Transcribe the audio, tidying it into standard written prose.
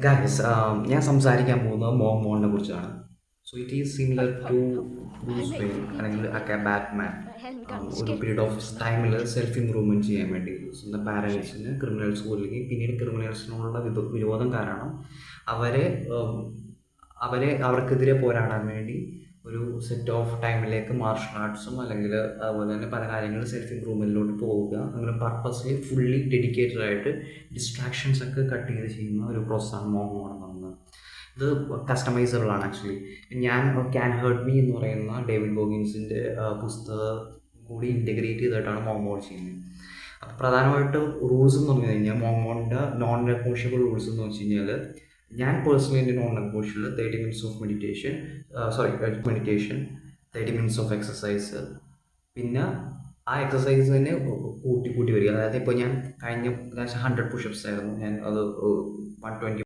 Guys, ഞാൻ സംസാരിക്കാൻ പോകുന്നത് മോണിനെ കുറിച്ചാണ്. So it is similar to Bruce Wayne അല്ലെങ്കിൽ ബാറ്റ്മാൻ. ഒരു പീരീഡ് ഓഫ് ടൈമിൽ സെൽഫ് ഇമ്പ്രൂവ്മെൻറ്റ് ചെയ്യാൻ വേണ്ടി സ്വന്തം പാരൻസിന് ക്രിമിനൽസ് കൊല്ലുകയും പിന്നീട് ക്രിമിനൽസിനുള്ള വിരോധം കാരണം അവരെ ഉം, അവർക്കെതിരെ പോരാടാൻ വേണ്ടി ഒരു സെറ്റ് ഓഫ് ടൈമിലേക്ക് മാർഷൽ ആർട്സും അല്ലെങ്കിൽ അതുപോലെ തന്നെ പല കാര്യങ്ങളും സെൽഫ് ഇമ്പ്രൂവ്മെൻറ്റിലോട്ട് പോവുക, അങ്ങനെ പർപ്പസ്ലി ഫുള്ളി ഡെഡിക്കേറ്റഡ് ആയിട്ട് ഡിസ്ട്രാക്ഷൻസ് ഒക്കെ കട്ട് ചെയ്ത് ചെയ്യുന്ന ഒരു പ്രോസസ്സാണ് മോഹം എന്ന് പറയുന്നത്. ഇത് കസ്റ്റമൈസബിൾ ആണ് ആക്ച്വലി. ഞാൻ ക്യാൻ ഹേർട്ട് മീ എന്ന് പറയുന്ന ഡേവിഡ് ഗോഗിൻസിൻ്റെ പുസ്തകം കൂടി ഇൻറ്റഗ്രേറ്റ് ചെയ്തിട്ടാണ് മോമോൾ ചെയ്യുന്നത്. അപ്പോൾ പ്രധാനമായിട്ട് റൂൾസ് എന്ന് പറഞ്ഞു കഴിഞ്ഞാൽ മോമോണിൻ്റെ നോൺ നെഗോഷ്യബിൾ റൂൾസ് എന്ന് വെച്ച് കഴിഞ്ഞാൽ, ഞാൻ പേഴ്സണലി എൻ്റെ non negotiable 30 minutes of meditation, 30 minutes of exercise. പിന്നെ ആ എക്സസൈസ് തന്നെ കൂട്ടി കൂട്ടി വരിക. അതായത് ഇപ്പോൾ ഞാൻ കഴിഞ്ഞ 100 പുഷപ്സ് ആയിരുന്നു, ഞാൻ അത് 120